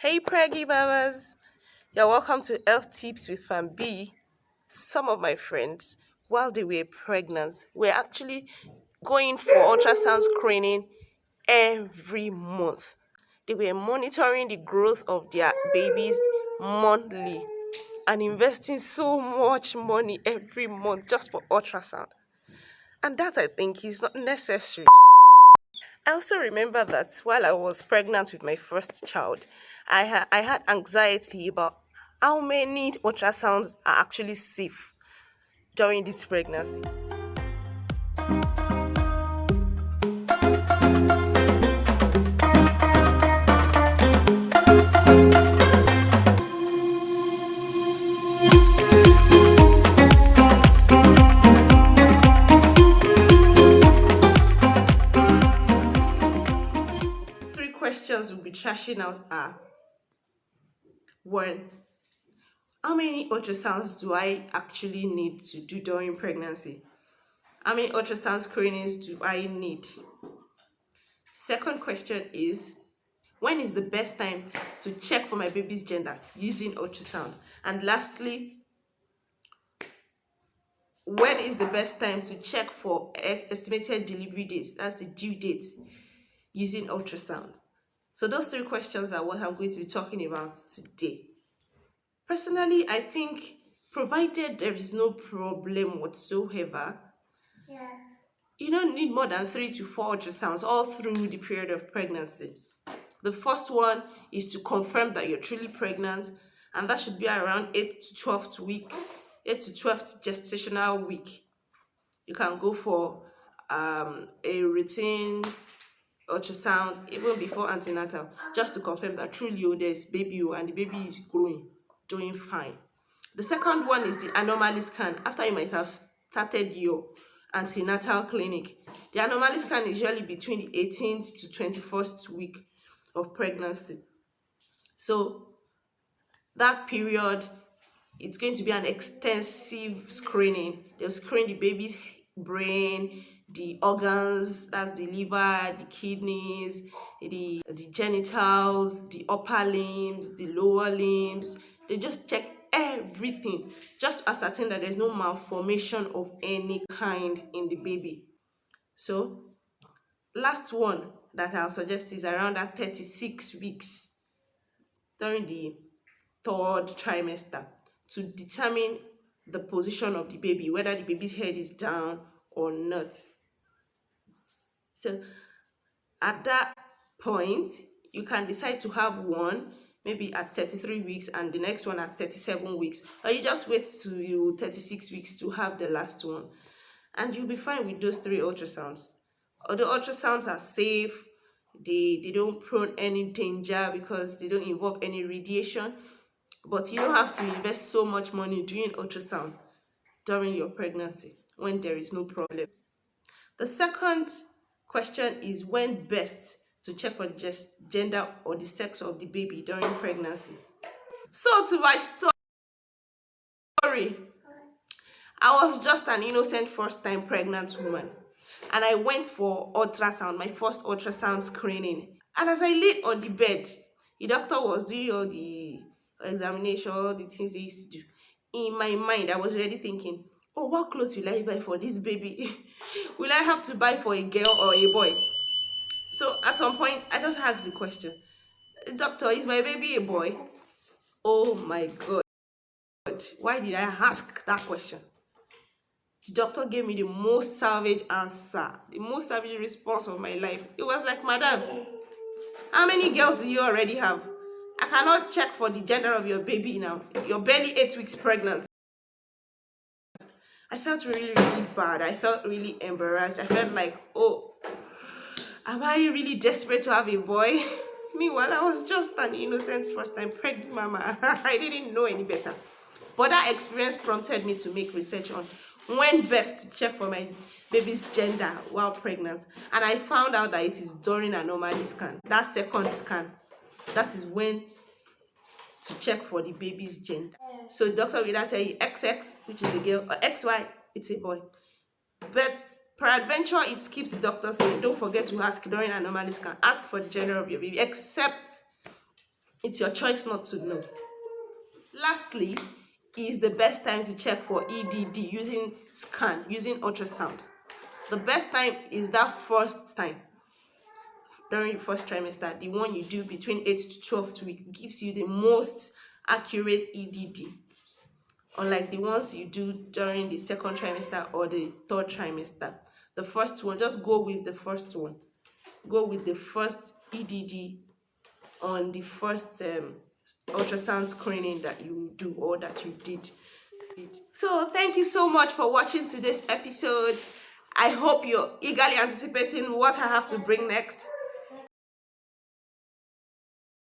Hey preggy mamas, you're welcome to Health Tips with Fam B. Some of my friends, while they were pregnant, were actually going for ultrasound screening every month. They were monitoring the growth of their babies monthly and investing so much money every month just for ultrasound. And that I think is not necessary. I also remember that while I was pregnant with my first child, I had anxiety about how many ultrasounds are actually safe during this pregnancy. Three questions we'll be trashing out are: one, how many ultrasounds do I actually need to do during pregnancy? How many ultrasound screenings do I need? Second question is, when is the best time to check for my baby's gender using ultrasound? And lastly, when is the best time to check for estimated delivery dates? That's the due date using ultrasound. So those three questions are what I'm going to be talking about today. Personally, I think provided there is no problem whatsoever, you don't need more than 3 to 4 ultrasounds all through the period of pregnancy. The first one is to confirm that you're truly pregnant, and that should be around 8 to 12th gestational week. You can go for a routine ultrasound even before antenatal, just to confirm that truly there's baby and the baby is growing, doing fine. The second one is the anomaly scan. After you might have started your antenatal clinic, the anomaly scan is usually between the 18th to 21st week of pregnancy. So that period, it's going to be an extensive screening. They'll screen the baby's brain, the organs, that's the liver, the kidneys, the genitals, the upper limbs, the lower limbs. They just check everything just to ascertain that there's no malformation of any kind in the baby. So last one that I'll suggest is around that 36 weeks during the third trimester to determine the position of the baby, whether the baby's head is down or not. So at that point, you can decide to have one maybe at 33 weeks and the next one at 37 weeks, or you just wait to you 36 weeks to have the last one, and you'll be fine with those three ultrasounds. Although ultrasounds are safe, they don't prone any danger because they don't involve any radiation, but you don't have to invest so much money doing ultrasound during your pregnancy when there is no problem. The second question is when best to check for the gender or the sex of the baby during pregnancy. So to my story, I was just an innocent first time pregnant woman, and I went for ultrasound, my first ultrasound screening. And as I lay on the bed, the doctor was doing all the examination, all the things they used to do. In my mind, I was already thinking, oh, what clothes will I buy for this baby? Will I have to buy for a girl or a boy? So at some point, I just asked the question, doctor, is my baby a boy? Oh my God. Why did I ask that question? The doctor gave me the most savage answer, the most savage response of my life. It was like, madam, how many girls do you already have? I cannot check for the gender of your baby now. You're barely 8 weeks pregnant. I felt really, really bad. I felt really embarrassed. I felt like, oh, am I really desperate to have a boy? Meanwhile, I was just an innocent first time pregnant mama. I didn't know any better. But that experience prompted me to make research on when best to check for my baby's gender while pregnant. And I found out that it is during an anomaly scan. That second scan, that is when to check for the baby's gender. So the doctor will either tell you XX, which is a girl, or XY, it's a boy. But peradventure, it skips the doctor's name. Don't forget to ask during an anomaly scan. Ask for the gender of your baby, except It's your choice not to know. Lastly, is the best time to check for EDD using scan, using ultrasound. The best time is that first time during the first trimester, the one you do between 8 to 12 weeks, gives you the most accurate EDD. Unlike the ones you do during the second trimester or the third trimester. The first one, just go with the first one. Go with the first EDD on the first ultrasound screening that you do or that you did. So thank you so much for watching today's episode. I hope you're eagerly anticipating what I have to bring next.